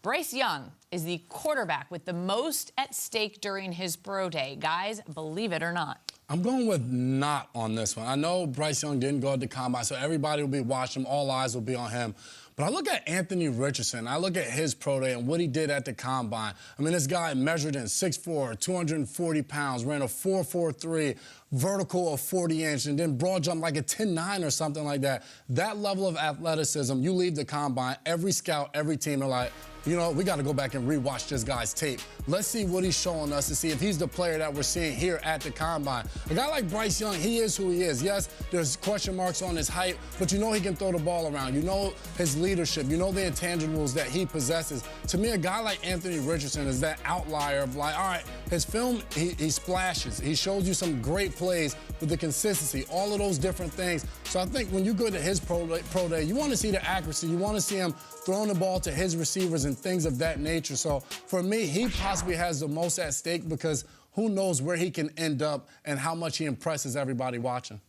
Bryce Young is the quarterback with the most at stake during his pro day. Guys, believe it or not. I'm going with not on this one. I know Bryce Young didn't go at the combine, so everybody will be watching him. All eyes will be on him. But I look at Anthony Richardson. I look at his pro day and what he did at the combine. I mean, this guy measured in 6'4", 240 pounds, ran a 4.43, vertical of 40 inch, and then broad jump like a 10.9 or something like that. That level of athleticism, you leave the combine, every scout, every team are like, you know, we got to go back and rewatch this guy's tape. Let's see what he's showing us to see if he's the player that we're seeing here at the combine. A guy like Bryce Young, he is who he is. Yes, there's question marks on his height, but you know he can throw the ball around. You know his leadership. You know the intangibles that he possesses. To me, a guy like Anthony Richardson is that outlier of like, all right, his film, he splashes. He shows you some great plays with the consistency, all of those different things. So I think when you go to his pro day, you want to see the accuracy. You want to see him throwing the ball to his receivers and things of that nature. So for me, he possibly has the most at stake because who knows where he can end up and how much he impresses everybody watching.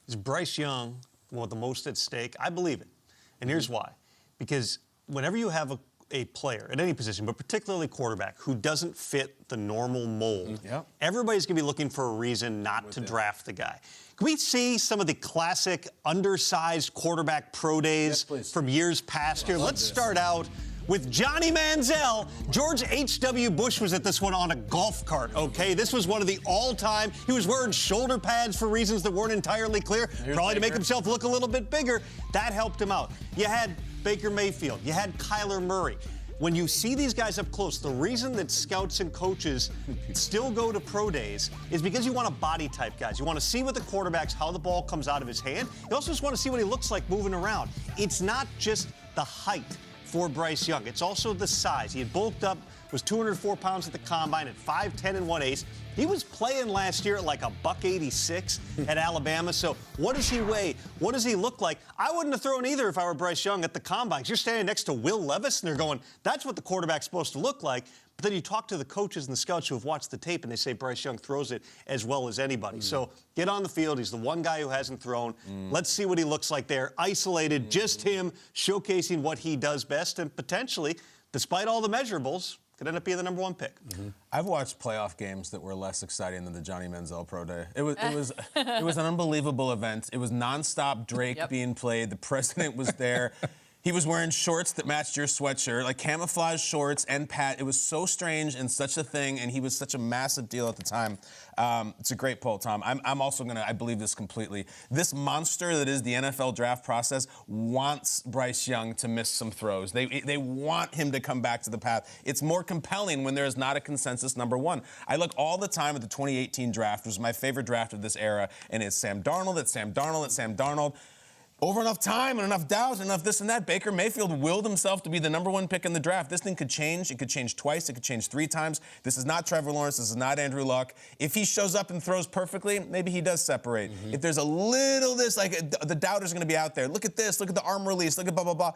Is Bryce Young with the most at stake? I believe it. And here's why. Because whenever you have a player at any position, but particularly quarterback, who doesn't fit the normal mold, everybody's going to be looking for a reason not to draft the guy. Can we see some of the classic undersized quarterback pro days from years past here? Let's start out with Johnny Manziel. George H.W. Bush was at this one on a golf cart, okay? This was one of the all-time. He was wearing shoulder pads for reasons that weren't entirely clear, probably to make himself look a little bit bigger. That helped him out. You had Baker Mayfield. You had Kyler Murray. When you see these guys up close, the reason that scouts and coaches still go to pro days is because you want to body type guys. You want to see with the quarterbacks how the ball comes out of his hand. You also just want to see what he looks like moving around. It's not just the height for Bryce Young. It's also the size. He had bulked up, was 204 pounds at the combine at 5'10 and 1/8. He was playing last year at like a $186 at Alabama. So what does he weigh? What does he look like? I wouldn't have thrown either if I were Bryce Young at the combine. You're standing next to Will Levis, and they're going, that's what the quarterback's supposed to look like. But then you talk to the coaches and the scouts who have watched the tape, and they say Bryce Young throws it as well as anybody. So get on the field. He's the one guy who hasn't thrown. Let's see what he looks like there. Isolated, just him, showcasing what he does best, and potentially, despite all the measurables, could end up being the #1 pick. I've watched playoff games that were less exciting than the Johnny Manziel Pro Day. It was an unbelievable event. It was nonstop Drake being played. The president was there. He was wearing shorts that matched your sweatshirt, like camouflage shorts and Pat. It was so strange and such a thing, and he was such a massive deal at the time. It's a great poll, Tom. I'm also going to, I believe this completely. This monster that is the NFL draft process wants Bryce Young to miss some throws. They want him to come back to the path. It's more compelling when there is not a consensus #1. I look all the time at the 2018 draft, which was my favorite draft of this era, and it's Sam Darnold, it's Sam Darnold, it's Sam Darnold. Over enough time and enough doubt and enough this and that, Baker Mayfield willed himself to be the #1 pick in the draft. This thing could change. It could change twice. It could change 3 times. This is not Trevor Lawrence. This is not Andrew Luck. If he shows up and throws perfectly, maybe he does separate. If there's a little this, like the doubter's going to be out there. Look at this. Look at the arm release. Look at blah, blah, blah.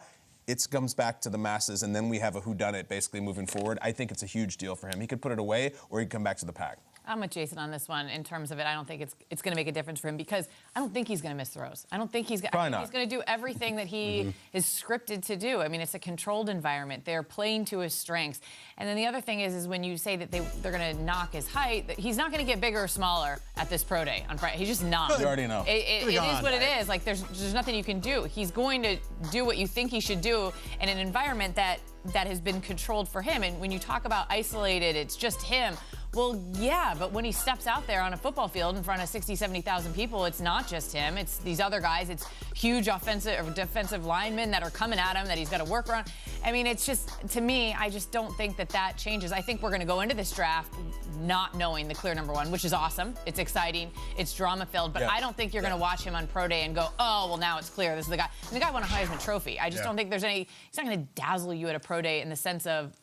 It comes back to the masses, and then we have a whodunit basically moving forward. I think it's a huge deal for him. He could put it away, or he could come back to the pack. I'm with Jason on this one in terms of it. I don't think it's going to make a difference for him because I don't think he's going to miss throws. I don't think he's going to do everything that he is scripted to do. I mean, it's a controlled environment. They're playing to his strengths. And then the other thing is when you say that they're going to knock his height, that he's not going to get bigger or smaller at this pro day on Friday. He's just not. You already know. It is what it is. Like there's nothing you can do. He's going to do what you think he should do in an environment that has been controlled for him. And when you talk about isolated, it's just him. Well, yeah, but when he steps out there on a football field in front of 60, 70,000 people, it's not just him. It's these other guys. It's huge offensive or defensive linemen that are coming at him that he's got to work around. I mean, it's just, to me, I just don't think that changes. I think we're going to go into this draft not knowing the clear #1, which is awesome. It's exciting. It's drama-filled. But I don't think you're going to watch him on pro day and go, oh, well, now it's clear. This is the guy. And the guy won a Heisman Trophy. I just don't think there's he's not going to dazzle you at a pro day in the sense of,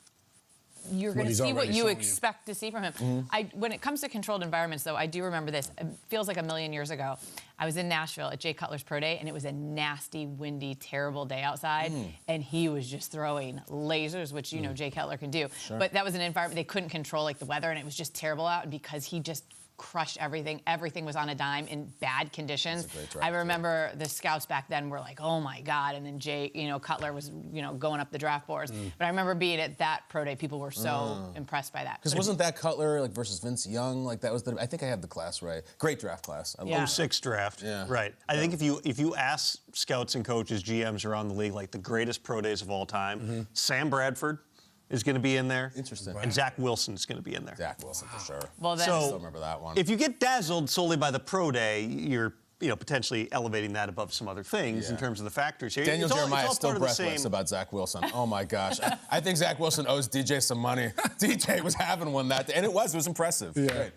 you're going to see what you expect to see from him. When it comes to controlled environments, though, I do remember this. It feels like a million years ago. I was in Nashville at Jay Cutler's pro day, and it was a nasty, windy, terrible day outside, and he was just throwing lasers, which, you know, Jay Cutler can do. But that was an environment they couldn't control, like the weather, and it was just terrible out, and because he just crushed everything. Everything was on a dime in bad conditions. That's a great draft, I remember the scouts back then were like, oh my God. And then Jay, Cutler was, going up the draft boards. But I remember being at that pro day, people were so impressed by that. Because wasn't that Cutler like versus Vince Young? Like that was I think I have the class right. Great draft class. I love it. 06 draft. Yeah. Right. I think if you ask scouts and coaches, GMs around the league, like the greatest pro days of all time, Sam Bradford is going to be in there. Interesting. And Zach Wilson is going to be in there. Zach Wilson for sure. Well, then, I still remember that one. If you get dazzled solely by the pro day, you're potentially elevating that above some other things in terms of the factors here. Daniel Jeremiah it's is still part of the breathless same. about Zach Wilson. Oh my gosh. I think Zach Wilson owes DJ some money. DJ was having one that day, and it was impressive. Yeah. Great.